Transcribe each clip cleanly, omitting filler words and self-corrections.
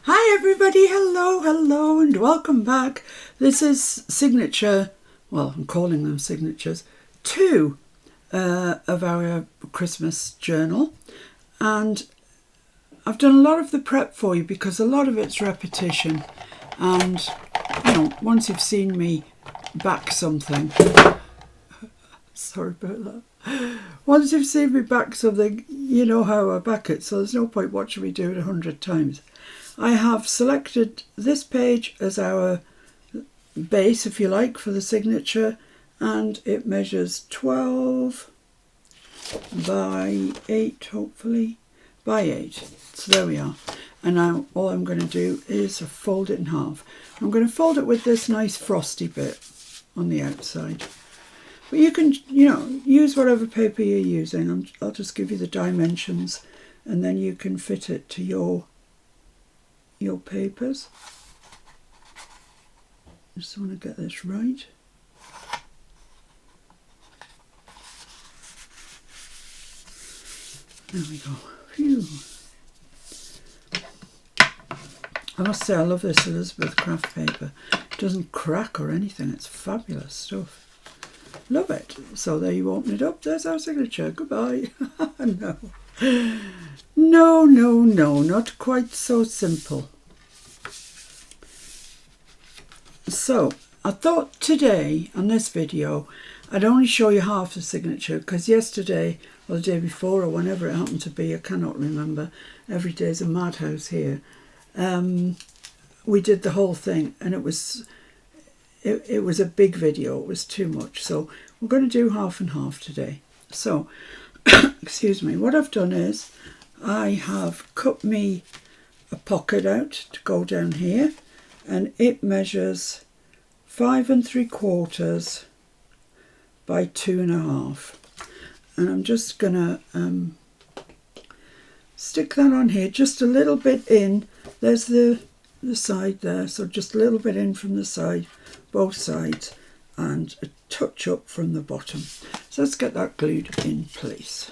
Hi everybody, hello and welcome back. This is signature, well I'm calling them signatures, 2 of our Christmas journal, and I've done a lot of the prep for you because a lot of it's repetition, and you know, once you've seen me back something, sorry about that, once you've seen me back something, you know how I back it, so there's no point watching me do it 100 times. I have selected this page as our base, if you like, for the signature, and it measures 12 by 8, hopefully, by 8. So there we are. And now all I'm going to do is fold it in half. I'm going to fold it with this nice frosty bit on the outside. But you can, you know, use whatever paper you're using. I'll just give you the dimensions, and then you can fit it to your papers. Just want to get this right. There we go. Phew. I must say I love this Elizabeth craft paper. It doesn't crack or anything. It's fabulous stuff. Love it. So there you open it up. There's our signature. Goodbye. No, not quite so simple. So I thought today on this video I'd only show you half the signature, because yesterday or the day before or whenever it happened to be, I cannot remember, every day's a madhouse here, we did the whole thing, and it was a big video. It was too much, so we're going to do half and half today. So excuse me, what I've done is I have cut me a pocket out to go down here, and it measures 5 3/4 by 2 1/2, and I'm just gonna stick that on here just a little bit in. There's the side there, so just a little bit in from the side, both sides, and a touch up from the bottom. So let's get that glued in place.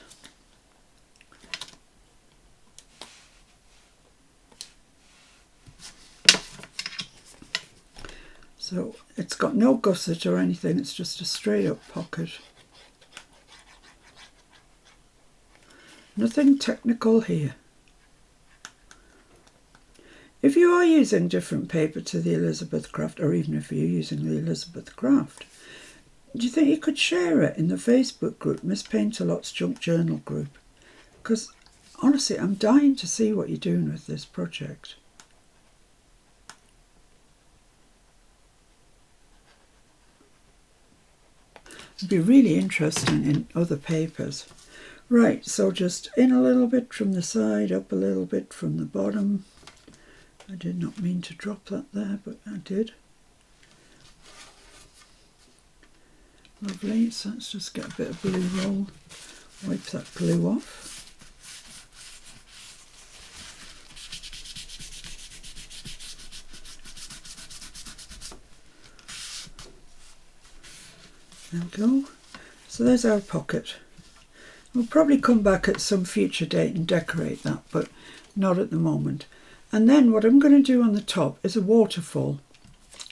So it's got no gusset or anything, it's just a straight up pocket. Nothing technical here. If you are using different paper to the Elizabeth craft, or even if you're using the Elizabeth craft, do you think you could share it in the Facebook group, Miss Paint-A-Lot's Junk Journal group? Because honestly, I'm dying to see what you're doing with this project. It'd be really interesting in other papers. Right, so just in a little bit from the side, up a little bit from the bottom. I did not mean to drop that there, but I did. Lovely, so let's just get a bit of blue roll, wipe that glue off. There we go. So there's our pocket. We'll probably come back at some future date and decorate that, but not at the moment. And then what I'm going to do on the top is a waterfall.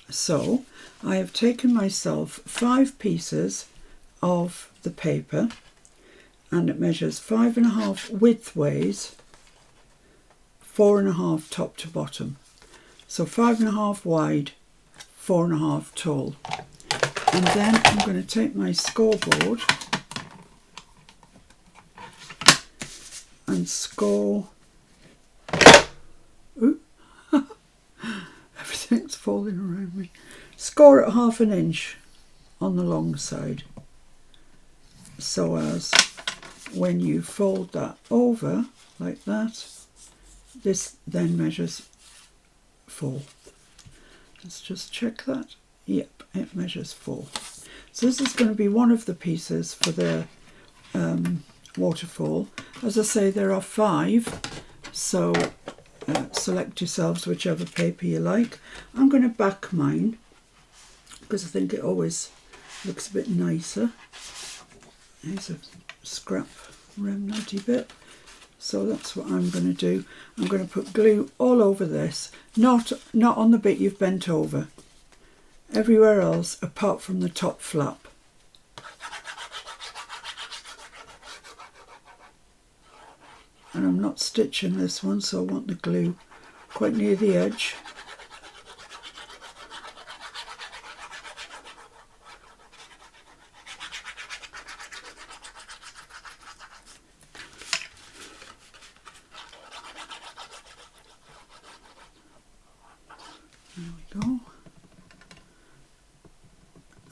So I have taken myself 5 pieces of the paper, and it measures 5 1/2 widthways, 4 1/2 top to bottom. So 5 1/2 wide, 4 1/2 tall. And then I'm going to take my scoreboard and score. Ooh. Everything's falling around me. Score at 1/2 inch on the long side, so as when you fold that over like that, this then measures 4. Let's just check that. Yep, it measures 4. So this is going to be one of the pieces for the waterfall. As I say, there are 5, so select yourselves whichever paper you like. I'm going to back mine because I think it always looks a bit nicer. Here's a scrap remnanty bit. So that's what I'm going to do. I'm going to put glue all over this, not on the bit you've bent over, everywhere else apart from the top flap. And I'm not stitching this one, so I want the glue quite near the edge. There we go.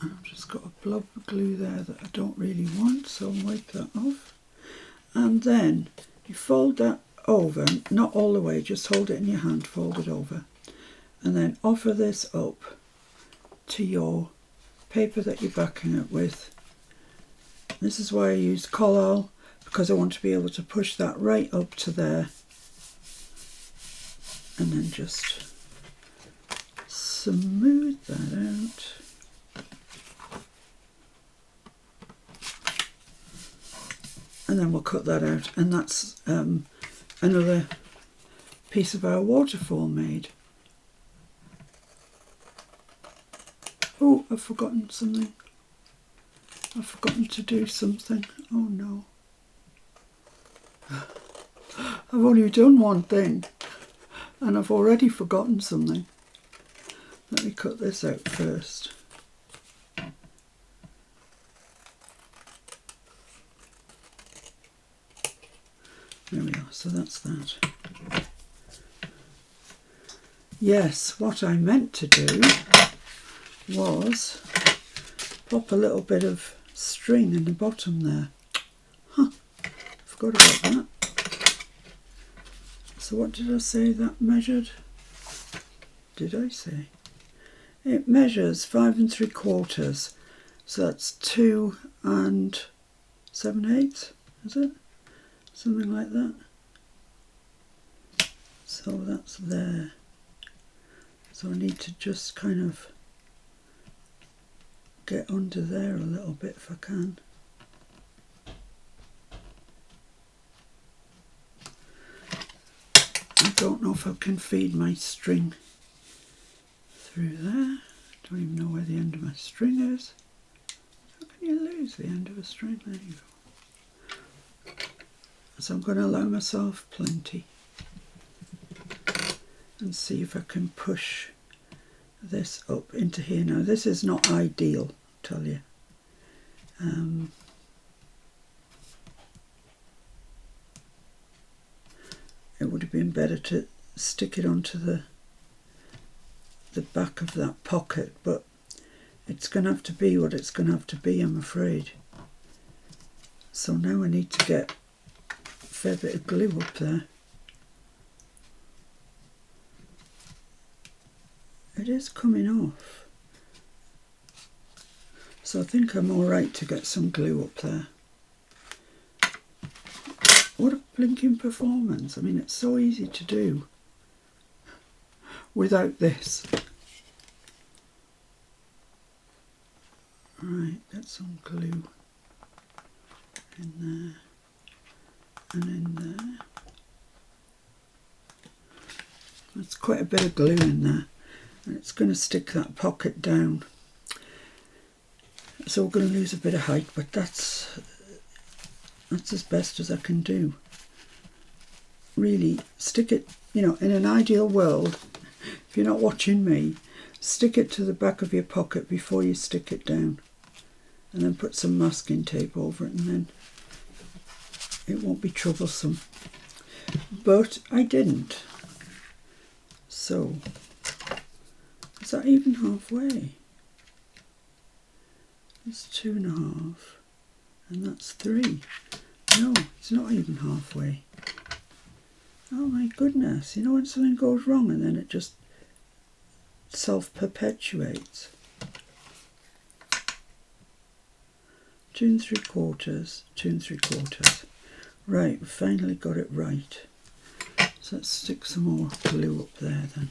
And I've just got a blob of glue there that I don't really want, so I'll wipe that off. And then you fold that over, not all the way, just hold it in your hand, fold it over. And then offer this up to your paper that you're backing it with. This is why I use collall, because I want to be able to push that right up to there. And then just smooth that out. And then we'll cut that out, and that's another piece of our waterfall made. Oh, I've forgotten something. I've forgotten to do something. Oh no. I've only done one thing, and I've already forgotten something. Let me cut this out first. There we are, so that's that. Yes, what I meant to do was pop a little bit of string in the bottom there. Huh, forgot about that. So what did I say that measured? Did I say? It measures 5 3/4. So that's 2 7/8, is it? Something like that. So that's there. So I need to just kind of get under there a little bit if I can. I don't know if I can feed my string through there. Don't even know where the end of my string is. How can you lose the end of a string? There you go. So I'm going to allow myself plenty and see if I can push this up into here. Now this is not ideal, I'll tell you. It would have been better to stick it onto the back of that pocket, but it's going to have to be what it's going to have to be, I'm afraid. So now I need to get fair bit of glue up there. It is coming off, so I think I'm alright to get some glue up there. What a blinking performance. I mean, it's so easy to do without this. Right, get some glue in there. And in there, there's quite a bit of glue in there, and it's going to stick that pocket down. So we're going to lose a bit of height, but that's as best as I can do. Really, stick it, you know, in an ideal world, if you're not watching me, stick it to the back of your pocket before you stick it down, and then put some masking tape over it, and then it won't be troublesome. But I didn't. So, is that even halfway? It's 2.5, and that's 3. No, it's not even halfway. Oh my goodness, you know when something goes wrong and then it just self-perpetuates. 2 3/4, 2 3/4. Right, we finally got it right. So let's stick some more glue up there then.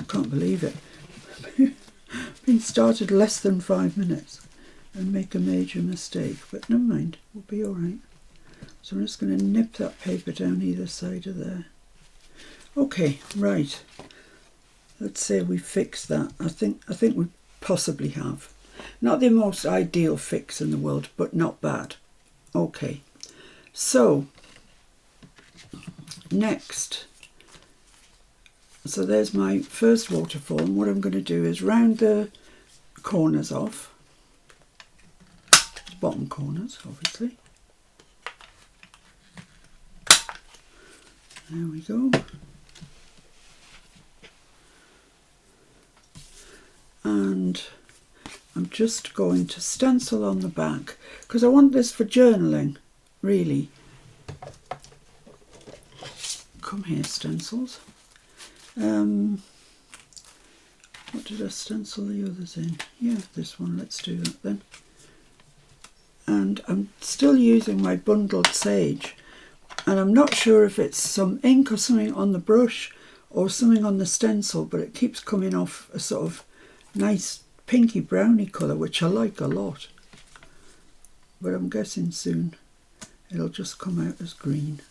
I can't believe it. Been started less than 5 minutes and make a major mistake, but never mind, we'll be all right. So I'm just going to nip that paper down either side of there. Okay, right. Let's say we fix that. I think we possibly have. Not the most ideal fix in the world, but not bad. Okay, so next. So there's my first waterfall, and what I'm going to do is round the corners off. The bottom corners, obviously. There we go. And I'm just going to stencil on the back because I want this for journaling, really. Come here, stencils. What did I stencil the others in? Yeah, this one. Let's do that then. And I'm still using my bundled sage, and I'm not sure if it's some ink or something on the brush or something on the stencil, but it keeps coming off a sort of nice pinky browny colour, which I like a lot. But I'm guessing soon it'll just come out as green.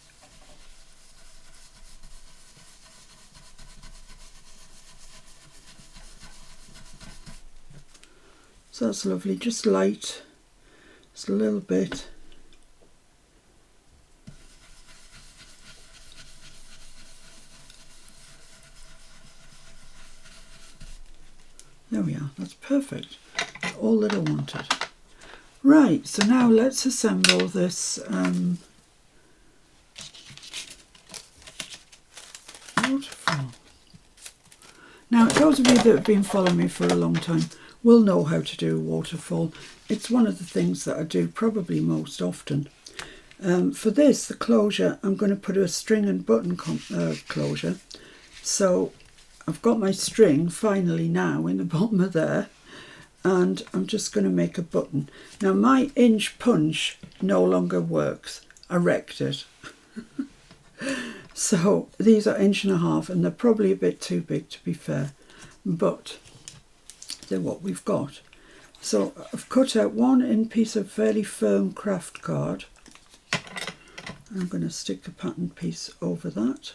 So that's lovely, just light, just a little bit. There we are, that's perfect. All that I wanted. Right, so now let's assemble this waterfall. Now, those of you that have been following me for a long time will know how to do a waterfall. It's one of the things that I do probably most often. For this, the closure, I'm going to put a string and button closure. So I've got my string finally now in the bottom of there, and I'm just going to make a button. Now my inch punch no longer works. I wrecked it. So these are 1.5 inches, and they're probably a bit too big to be fair, but they're what we've got. So I've cut out one piece of fairly firm craft card. I'm going to stick the pattern piece over that.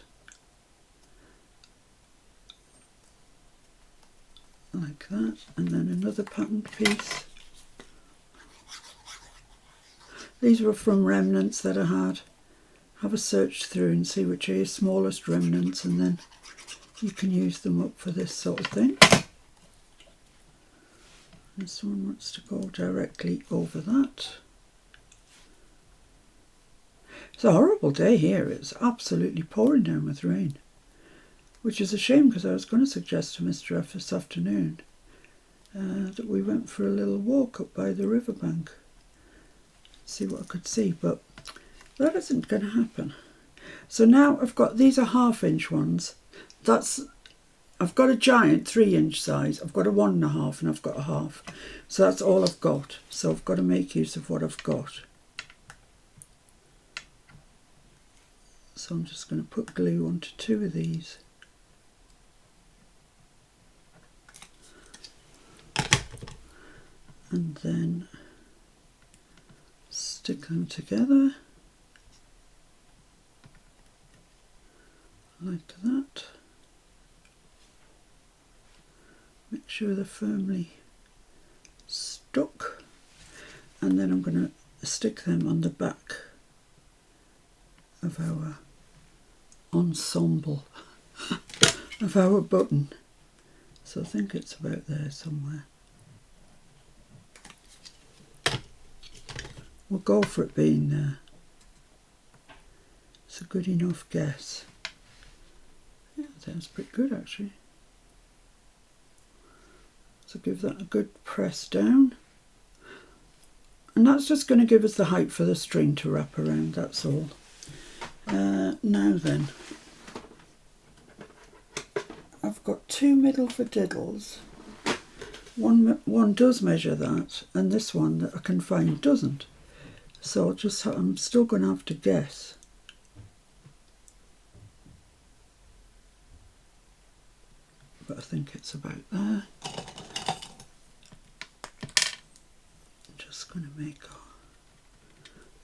Like that, and then another pattern piece. These were from remnants that I had. Have a search through and see which are your smallest remnants, and then you can use them up for this sort of thing. This one wants to go directly over that. It's a horrible day here. It's absolutely pouring down with rain, which is a shame because I was going to suggest to Mr. F this afternoon that we went for a little walk up by the riverbank, see what I could see, but that isn't going to happen. So now I've got, these are 1/2 inch ones. I've got a giant 3-inch size, I've got a 1.5, and I've got a 1/2. So that's all I've got. So I've got to make use of what I've got. So I'm just going to put glue onto 2 of these. And then stick them together like that. Make sure they're firmly stuck, and then I'm going to stick them on the back of our ensemble of our button. So I think it's about there somewhere. We'll go for it being there. It's a good enough guess. Yeah, that's pretty good actually. So give that a good press down. And that's just going to give us the height for the string to wrap around, that's all. Now then, I've got 2 middle for diddles. One does measure that, and this one that I can find doesn't. So I'm still going to have to guess. but I think it's about there. I'm just going to make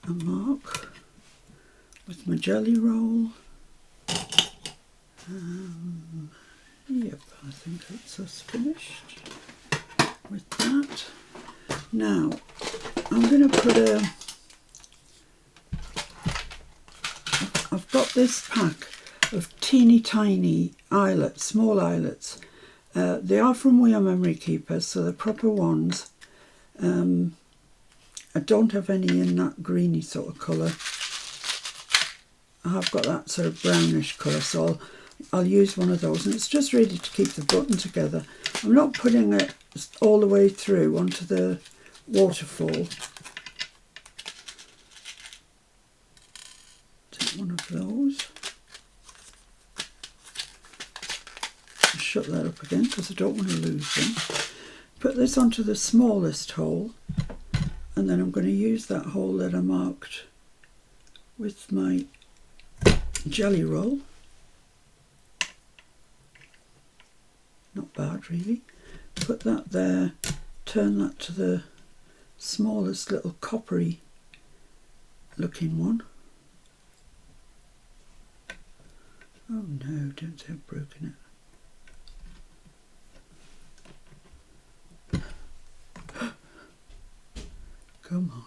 a mark with my jelly roll. Yep, I think that's us finished with that. Now, I'm going to put I've got this pack of teeny tiny eyelets, small eyelets. They are from We Are Memory Keepers, so they're proper ones. I don't have any in that greeny sort of colour. I have got that sort of brownish colour, so I'll use one of those, and it's just really to keep the button together. I'm not putting it all the way through onto the waterfall. Take one of those. Shut that up again because I don't want to lose them. Put this onto the smallest hole, and then I'm going to use that hole that I marked with my jelly roll. Not bad really. Put that there, turn that to the smallest little coppery looking one. Oh no, don't say I've broken it. Come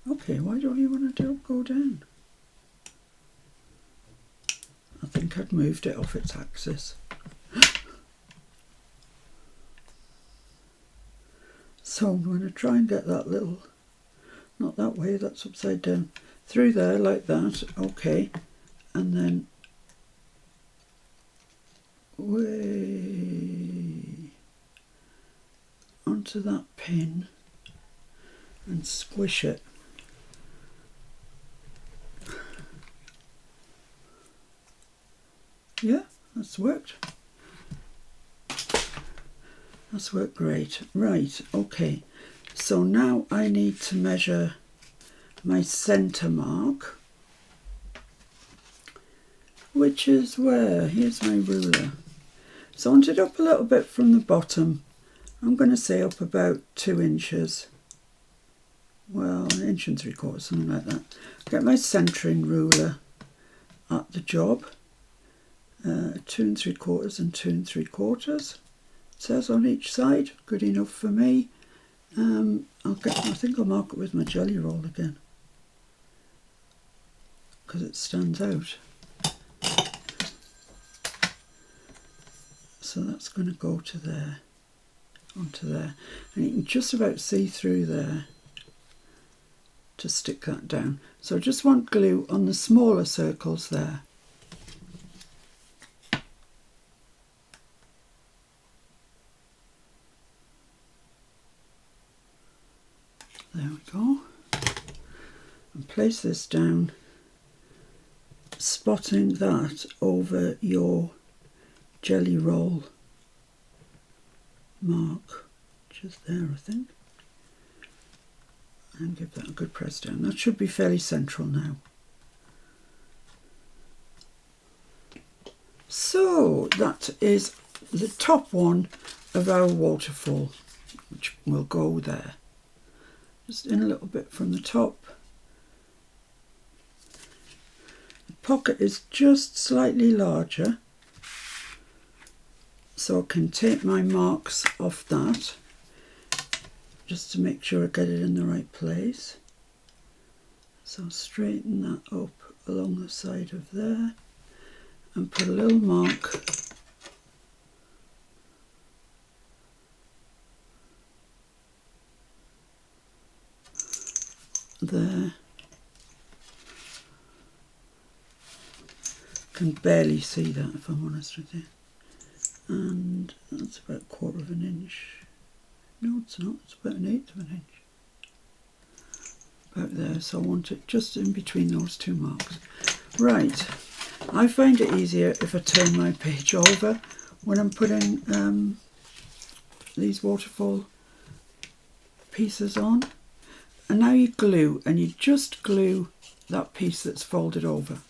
on. Okay, why don't you want to go down? I think I'd moved it off its axis. So I'm going to try and get that little, not that way, that's upside down, through there like that, okay, and then way onto that pin and squish it. Yeah, that's worked. That's worked great. Right, okay. So now I need to measure my centre mark, which is where? Here's my ruler. So I want it up a little bit from the bottom. I'm going to say up about 2 inches. Well, 1 inch and 3/4, something like that. Get my centering ruler at the job. 2 3/4 and 2 3/4. It says on each side, good enough for me. I think I'll mark it with my jelly roll again because it stands out. So that's going to go to there, onto there, and you can just about see through there to stick that down. So I just want glue on the smaller circles there. There we go. And place this down, spotting that over your jelly roll mark, which is there I think. And give that a good press down. That should be fairly central now. So that is the top one of our waterfall, which will go there. Just in a little bit from the top. The pocket is just slightly larger, so I can take my marks off that, just to make sure I get it in the right place. So I'll straighten that up along the side of there and put a little mark there. Can barely see that if I'm honest with you. And that's about 1/4 of an inch. No, it's not, it's about 1/8 of an inch. About there, so I want it just in between those 2 marks. Right, I find it easier if I turn my page over when I'm putting these waterfall pieces on. And now you glue, and you just glue that piece that's folded over.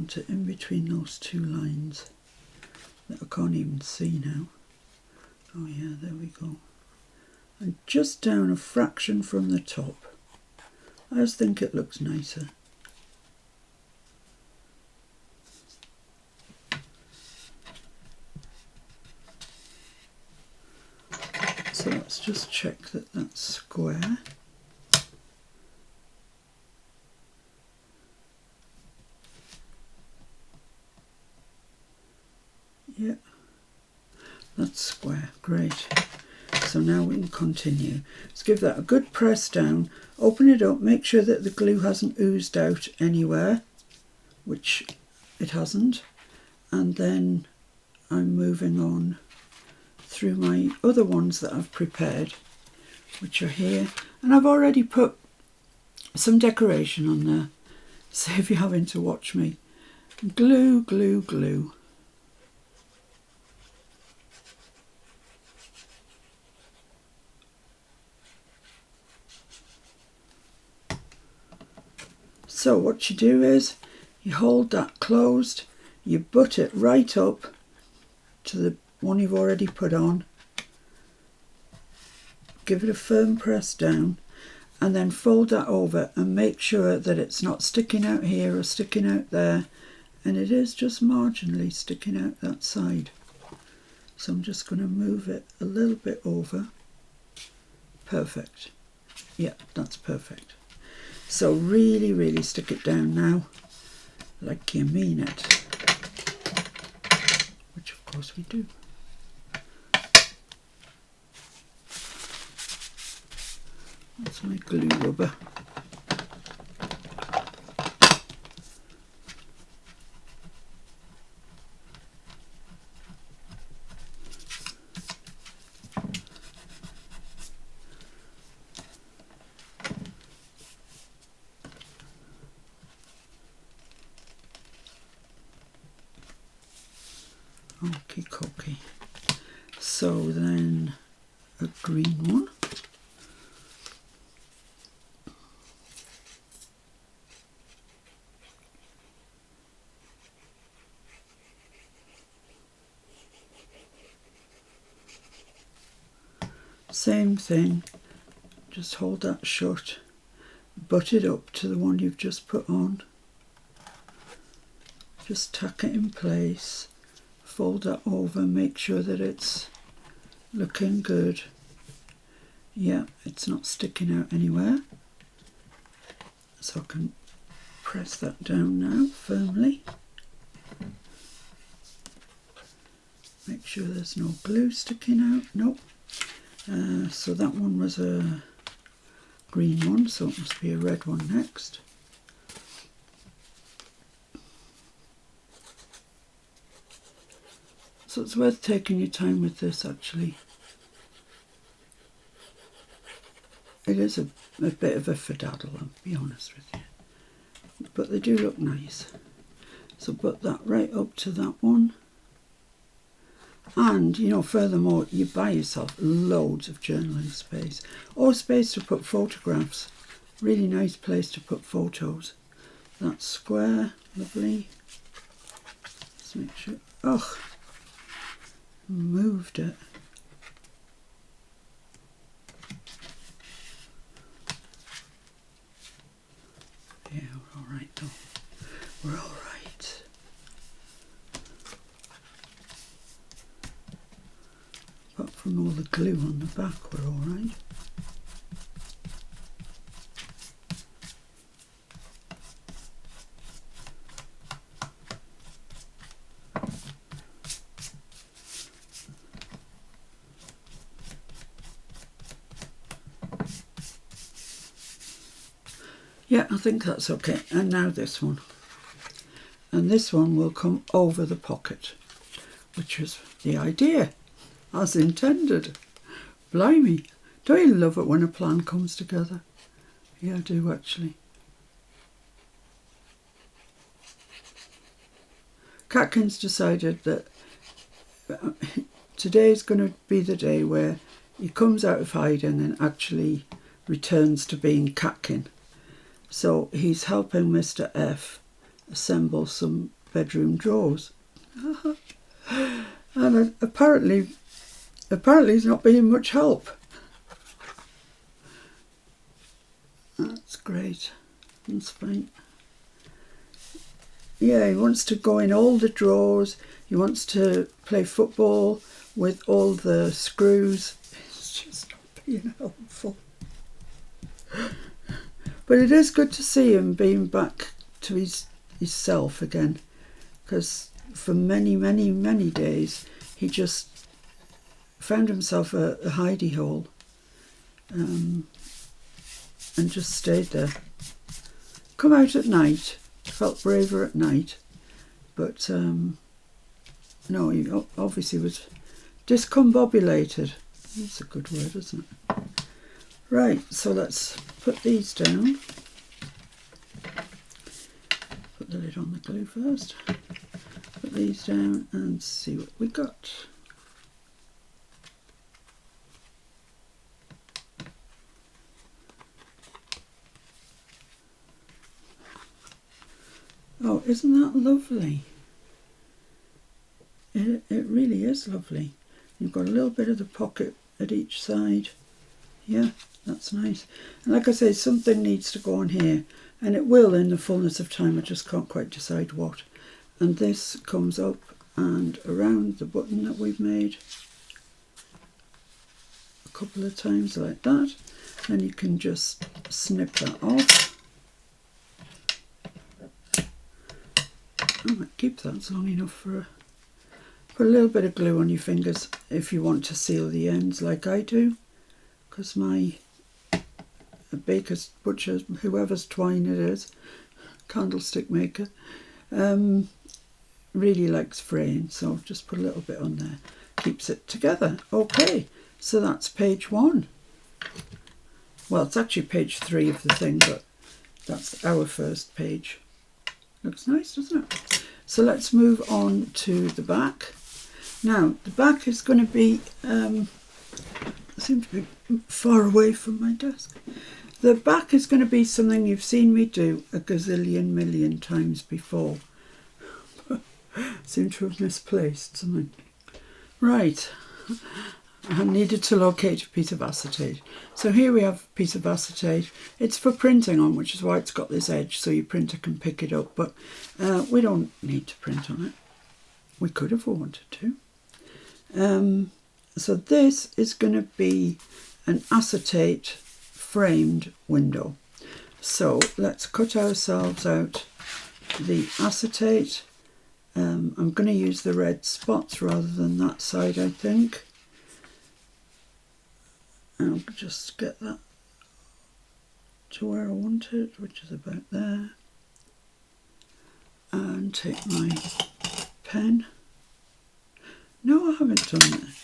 want it in between those two lines that I can't even see now. Oh yeah, there we go. And just down a fraction from the top. I just think it looks nicer. So let's just check that that's square. Yeah, that's square. Great. So now we can continue. Let's give that a good press down. Open it up. Make sure that the glue hasn't oozed out anywhere, which it hasn't. And then I'm moving on through my other ones that I've prepared, which are here. And I've already put some decoration on there. So if you're having to watch me. Glue, glue, glue. So what you do is you hold that closed, you butt it right up to the one you've already put on, give it a firm press down, and then fold that over and make sure that it's not sticking out here or sticking out there, and it is just marginally sticking out that side. So I'm just going to move it a little bit over. Perfect. Yeah, that's perfect. So really, really stick it down now, like you mean it, which of course we do. That's my glue rubber. Okie dokie. So then a green one. Same thing, just hold that shut, butt it up to the one you've just put on, just tuck it in place, fold that over, make sure that it's looking good. Yeah, it's not sticking out anywhere, so I can press that down now firmly. Make sure there's no glue sticking out. Nope. So that one was a green one, so it must be a red one next. So it's worth taking your time with this actually. It is a bit of a fiddle, I'll be honest with you. But they do look nice. So put that right up to that one. And, you know, furthermore, you buy yourself loads of journaling space. Or space to put photographs. Really nice place to put photos. That's square, lovely. Let's make sure. Oh, moved it. Yeah, we're all right though. We're all right. Apart from all the glue on the back, we're all right. Yeah, I think that's okay. And now this one. And this one will come over the pocket, which was the idea, as intended. Blimey, don't you love it when a plan comes together? Yeah, I do actually. Catkins decided that today's going to be the day where he comes out of hiding and actually returns to being Catkin. So he's helping Mr. F assemble some bedroom drawers. And apparently he's not being much help. That's great. That's fine. Yeah, he wants to go in all the drawers. He wants to play football with all the screws. It's just not being helpful. But it is good to see him being back to his self again, because for many, many, many days he just found himself a hidey hole, and just stayed there. Come out at night, felt braver at night, but no, he obviously was discombobulated. That's a good word, isn't it? Right, so let's put these down. Put the lid on the glue first. Put these down and see what we got. Oh, isn't that lovely? It really is lovely. You've got a little bit of the pocket at each side. Yeah, that's nice. And like I say, something needs to go on here, and it will in the fullness of time. I just can't quite decide what. And this comes up and around the button that we've made a couple of times like that. Then you can just snip that off. I might keep that, it's long enough for put a little bit of glue on your fingers if you want to seal the ends like I do, because my baker's, butcher's, whoever's twine it is, candlestick maker, really likes fraying, so just put a little bit on there, keeps it together. Okay, so that's page 1. Well, it's actually page 3 of the thing, but that's our first page. Looks nice, doesn't it? So let's move on to the back. Now, the back is going to be, I seem to be far away from my desk. The back is going to be something you've seen me do a gazillion million times before. Seem to have misplaced something. Right, I needed to locate a piece of acetate. So here we have a piece of acetate. It's for printing on, which is why it's got this edge, so your printer can pick it up, but we don't need to print on it. We could if we wanted to. So this is going to be an acetate framed window. So let's cut ourselves out the acetate. I'm going to use the red spots rather than that side, I think. I'll just get that to where I want it, which is about there. And take my pen. No, I haven't done that.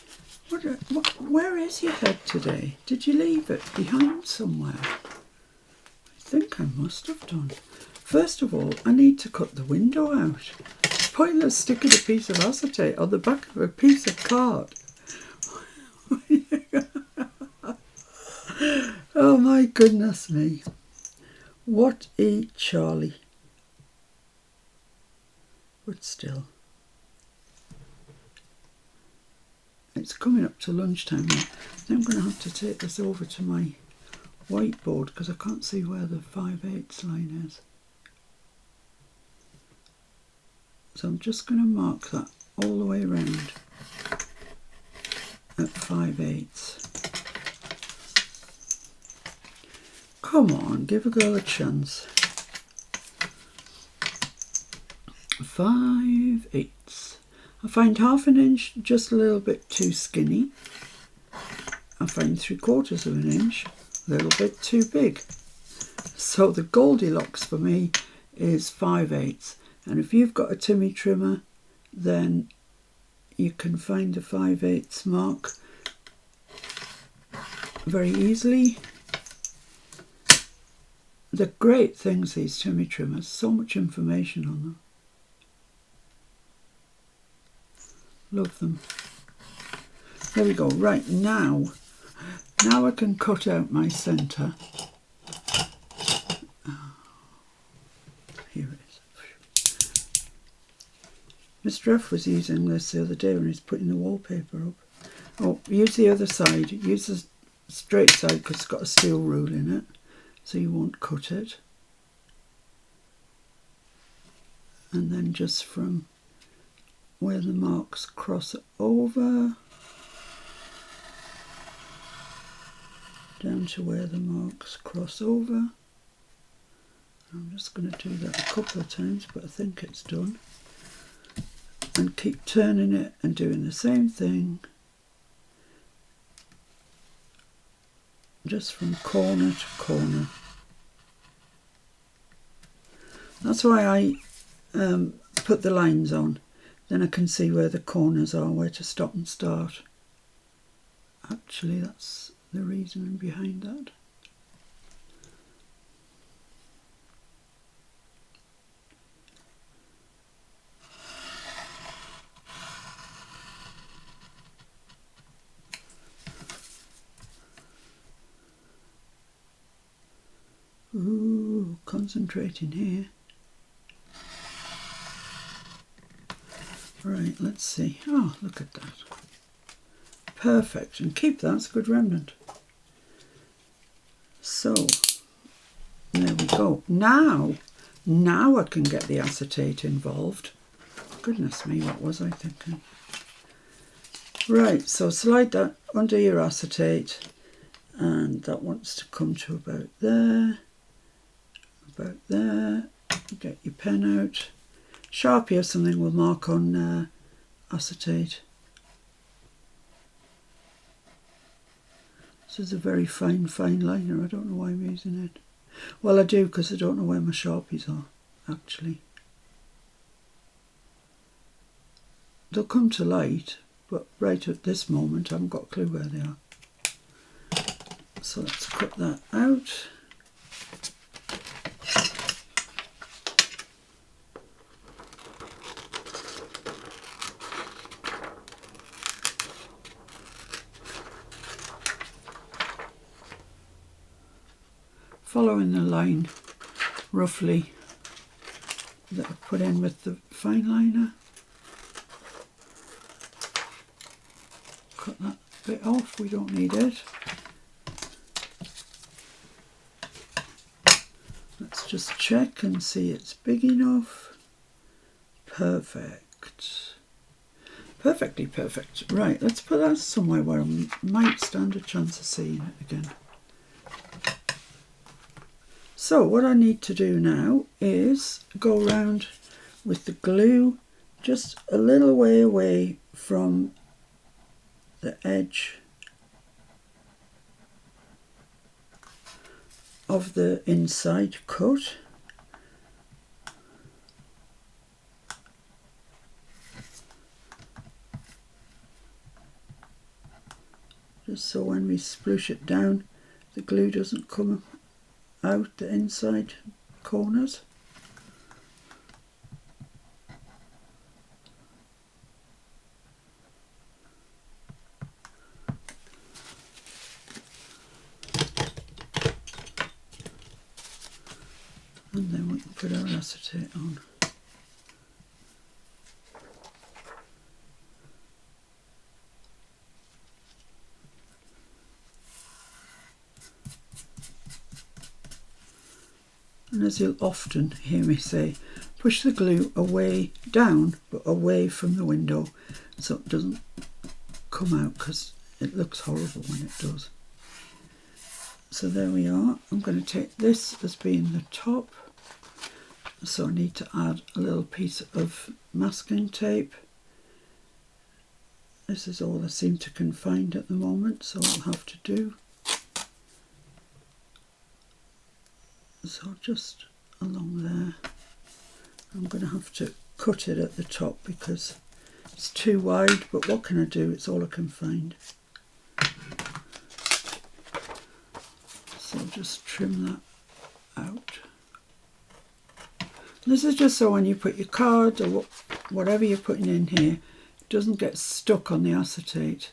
Where is your head today? Did you leave it behind somewhere? I think I must have done. First of all, I need to cut the window out. It's pointless sticking a piece of acetate on the back of a piece of card. Oh my goodness me. What a Charlie. But still. It's coming up to lunchtime now. I think I'm going to have to take this over to my whiteboard because I can't see where the 5/8 line is. So I'm just going to mark that all the way around at 5/8. Come on, give a girl a chance. 5/8. I find 1/2 inch just a little bit too skinny. I find 3/4 of an inch a little bit too big. So the Goldilocks for me is 5/8. And if you've got a Timmy trimmer, then you can find the 5/8 mark very easily. They're great things, these Timmy trimmers, so much information on them. Love them. There we go. Right, now I can cut out my centre. Here it is. Mr. F was using this the other day when he's putting the wallpaper up. Oh, use the other side. Use the straight side because it's got a steel rule in it, so you won't cut it. And then just from where the marks cross over, down to where the marks cross over. I'm just going to do that a couple of times, but I think it's done. And keep turning it and doing the same thing, just from corner to corner. That's why I put the lines on, then I can see where the corners are, where to stop and start. Actually, that's the reasoning behind that. Ooh, concentrating here. Right, let's see. Oh, look at that. Perfect. And keep that, it's a good remnant. So, there we go. Now I can get the acetate involved. Goodness me, what was I thinking? Right, so slide that under your acetate, and that wants to come to about there. About there. Get your pen out. Sharpie or something will mark on acetate. This is a very fine liner. I don't know why I'm using it. Well, I do, because I don't know where my Sharpies are, actually. They'll come to light, but right at this moment I haven't got a clue where they are. So let's cut that out. Following the line roughly that I put in with the fine liner. Cut that bit off, we don't need it. Let's just check and see it's big enough. Perfect. Perfectly perfect. Right, let's put that somewhere where I might stand a chance of seeing it again. So what I need to do now is go around with the glue just a little way away from the edge of the inside cut. Just so when we spruce it down, the glue doesn't come out the inside corners. And then we can put our acetate on. And as you'll often hear me say, push the glue away down, but away from the window, so it doesn't come out, because it looks horrible when it does. So there we are. I'm going to take this as being the top. So I need to add a little piece of masking tape. This is all I seem to can find at the moment, so I'll have to do. So just along there. I'm going to have to cut it at the top because it's too wide, but what can I do? It's all I can find. So I'll just trim that out. This is just so when you put your card or whatever you're putting in here, it doesn't get stuck on the acetate,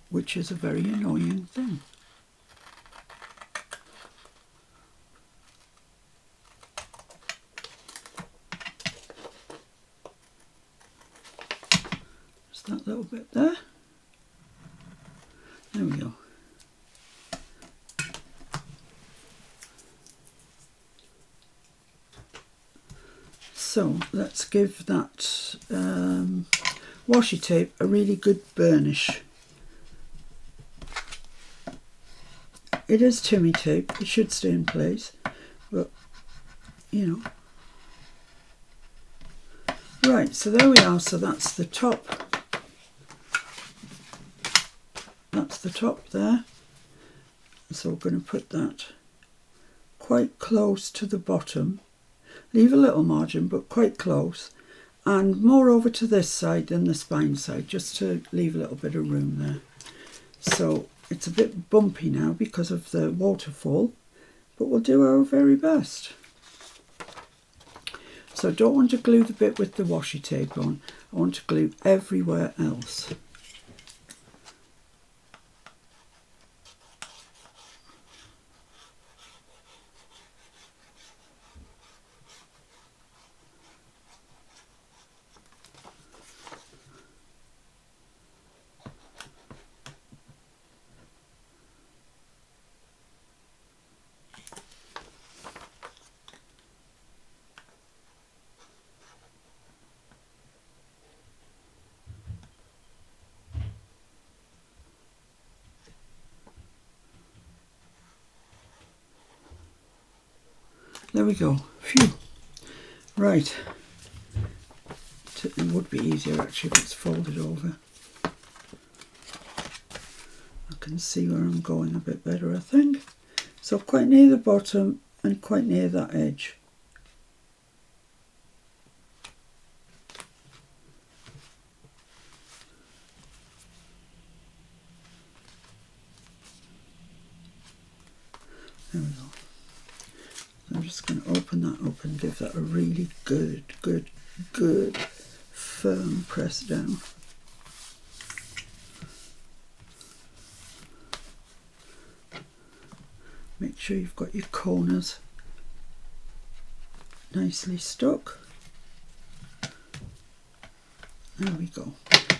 which is a very annoying thing. Just that little bit there. There we go. So let's give that washi tape a really good burnish. It is Timmy tape, it should stay in place, but you know. Right, so there we are, so that's the top. That's the top there. So we're going to put that quite close to the bottom. Leave a little margin, but quite close. And more over to this side than the spine side, just to leave a little bit of room there. So it's a bit bumpy now because of the waterfall, but we'll do our very best. So I don't want to glue the bit with the washi tape on, I want to glue everywhere else. There we go. Phew. Right. It would be easier actually if it's folded over. I can see where I'm going a bit better, I think. So quite near the bottom and quite near that edge. There we go. I'm just going to open that up and give that a really good firm press down. Make sure you've got your corners nicely stuck. There we go.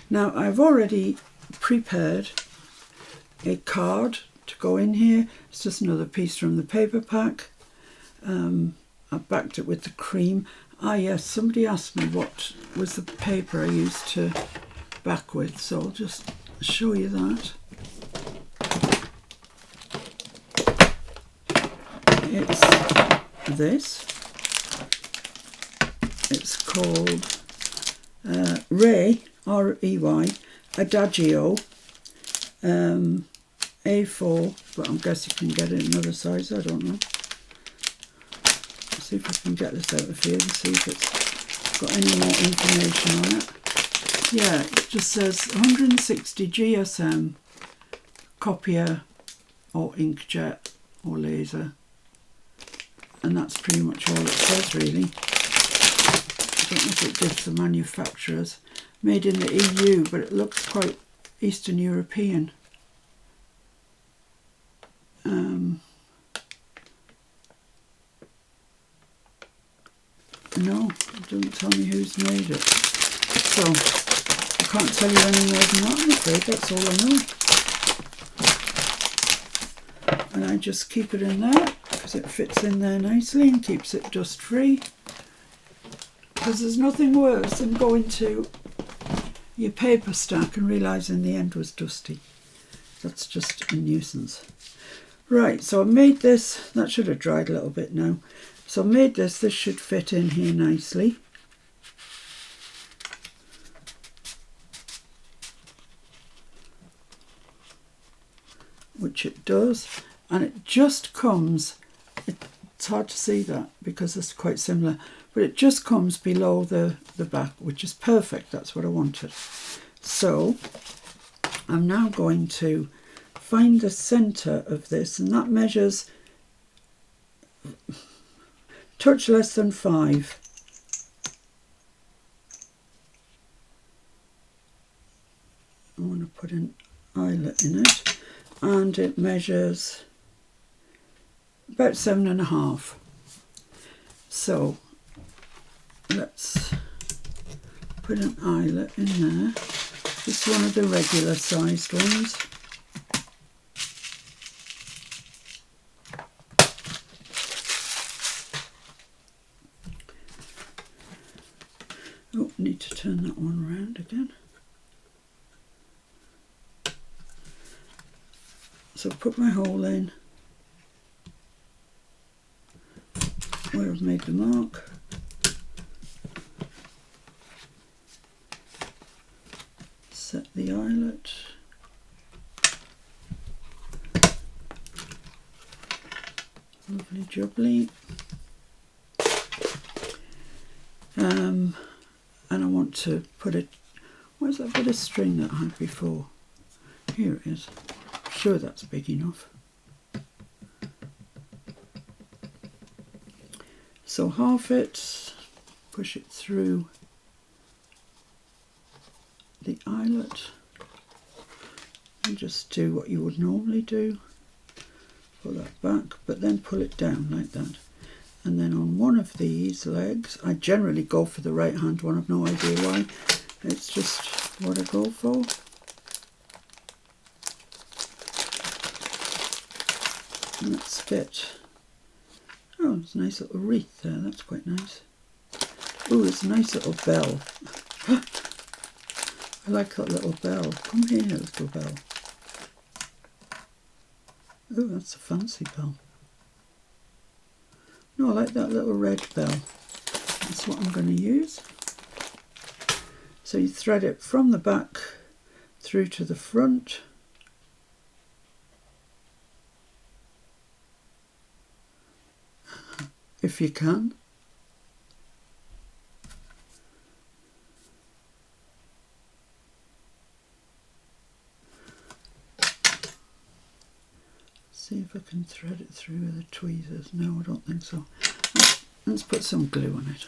Now I've already prepared a card to go in here. It's just another piece from the paper pack. I backed it with the cream. Ah yes, somebody asked me what was the paper I used to back with, so I'll just show you that. It's this. It's called Ray, R-E-Y, Adagio, A4, but I guess you can get it in another size, I don't know. See if I can get this out of here and see if it's got any more information on it. Yeah, it just says 160 GSM, copier or inkjet or laser, and that's pretty much all it says really. I don't know if it gives the manufacturers. Made in the EU, but it looks quite Eastern European. No, it doesn't tell me who's made it. So, I can't tell you any more than that, I'm afraid. That's all I know. And I just keep it in there, because it fits in there nicely and keeps it dust free. Because there's nothing worse than going to your paper stack and realising the end was dusty. That's just a nuisance. Right, so I made this. That should have dried a little bit now. So I made this should fit in here nicely. Which it does, and it just comes, it's hard to see that because it's quite similar, but it just comes below the back, which is perfect, that's what I wanted. So I'm now going to find the centre of this, and that measures touch less than 5. I want to put an eyelet in it, and it measures about 7.5. So let's put an eyelet in there. Just one of the regular sized ones. Oh, need to turn that one around again. So put my hole in where I've made the mark. Set the eyelet. Lovely jubbly. And I want to put it, where's that bit of string that I had before? Here it is. I'm sure that's big enough. So half it, push it through the eyelet and just do what you would normally do. Pull that back, but then pull it down like that. And then on one of these legs, I generally go for the right hand one, I've no idea why. It's just what I go for. And let's get, oh, there's a nice little wreath there, that's quite nice. Oh, there's a nice little bell. I like that little bell. Come here, little bell. Oh, that's a fancy bell. No, I like that little red bell. That's what I'm going to use. So you thread it from the back through to the front. If you can. See if I can thread it through with the tweezers. No, I don't think so. Let's put some glue on it.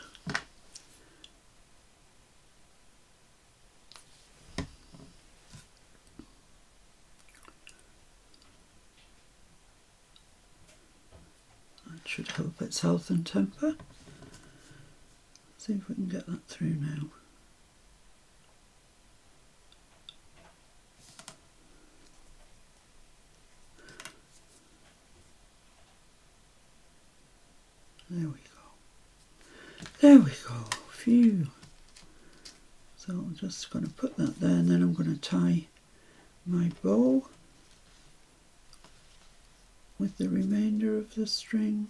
That should help its health and temper. See if we can get that through now. There we go. There we go. Phew. So I'm just going to put that there, and then I'm going to tie my bow with the remainder of the string.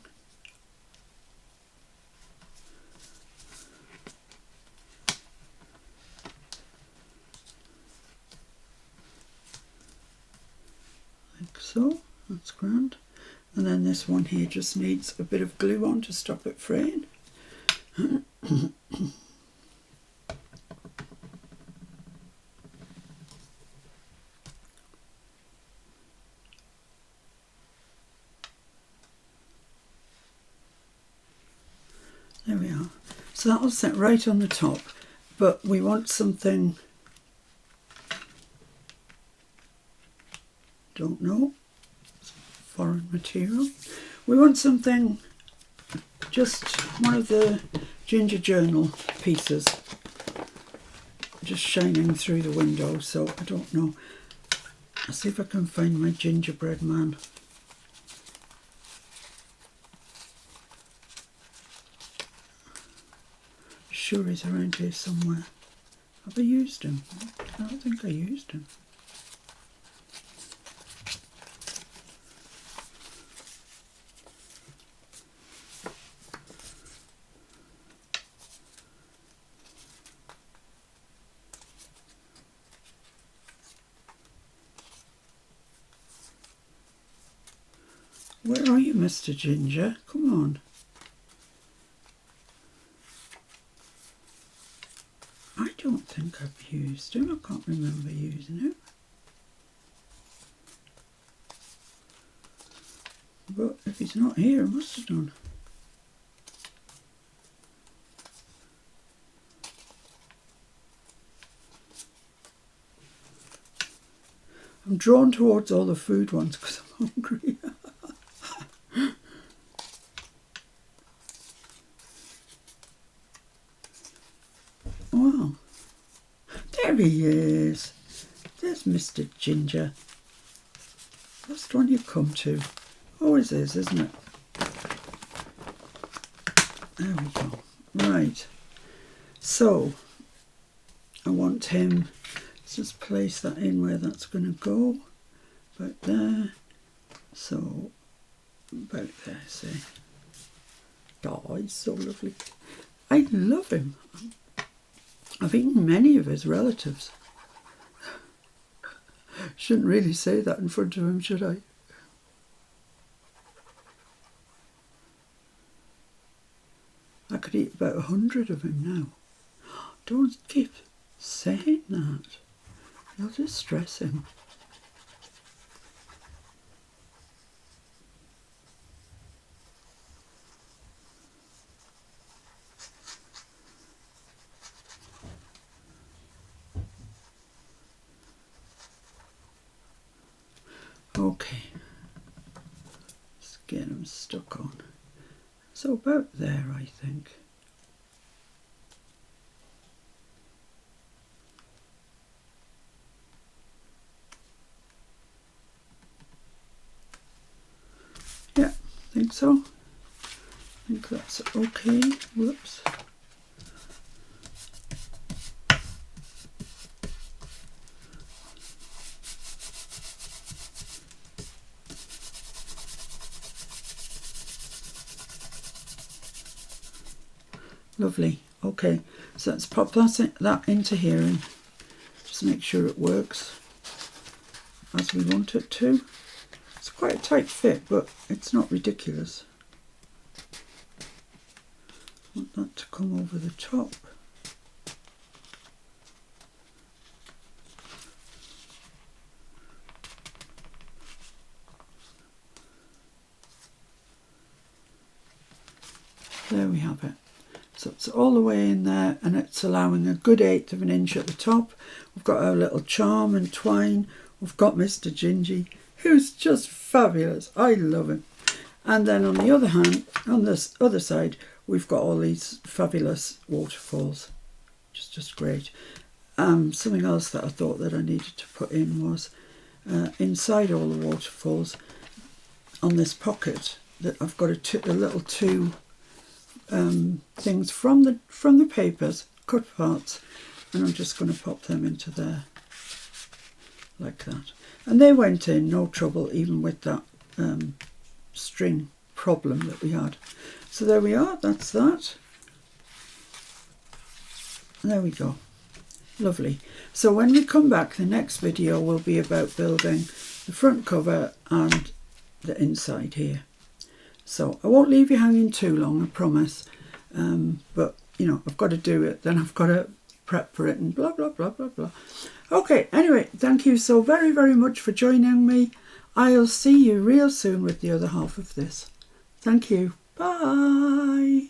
Like so. That's grand. And then this one here just needs a bit of glue on to stop it fraying. There we are. So that'll sit right on the top, but we want something, don't know, foreign material. We want something, just one of the ginger journal pieces, just shining through the window. So I don't know. I'll see if I can find my gingerbread man. Sure he's around here somewhere. Have I used him? I don't think I used him. Where are you, Mr. Ginger? Come on. I don't think I've used him. I can't remember using him. But if he's not here, I must have done. I'm drawn towards all the food ones because I'm hungry. Wow. There he is. Where's Mr. Ginger? Last one you come to. Always is, isn't it? There we go. Right. So, I want him, let's just place that in where that's going to go. About there. So, about there, see. Oh, he's so lovely. I love him. I've eaten many of his relatives. Shouldn't really say that in front of him, should I? I could eat about 100 of him now. Don't keep saying that. You'll distress him. Okay, let's get him stuck on. So about there, I think. Yeah, I think so. I think that's okay. Whoops. Lovely. Okay, so let's pop that into here and just make sure it works as we want it to. It's quite a tight fit, but it's not ridiculous. I want that to come over the top. There we have it. So it's all the way in there, and it's allowing a good 1/8 of an inch at the top. We've got our little charm and twine. We've got Mr. Gingy, who's just fabulous. I love him. And then on the other hand, on this other side, we've got all these fabulous waterfalls, which is just great. Something else that I thought that I needed to put in was inside all the waterfalls, on this pocket, that I've got a little two things from the papers, cut parts, and I'm just going to pop them into there like that. And they went in no trouble, even with that string problem that we had. So there we are, that's that. There we go. Lovely. So when we come back, the next video will be about building the front cover and the inside here. So I won't leave you hanging too long, I promise. But, you know, I've got to do it. Then I've got to prep for it and blah, blah, blah, blah, blah. Okay, anyway, thank you so very, very much for joining me. I'll see you real soon with the other half of this. Thank you. Bye.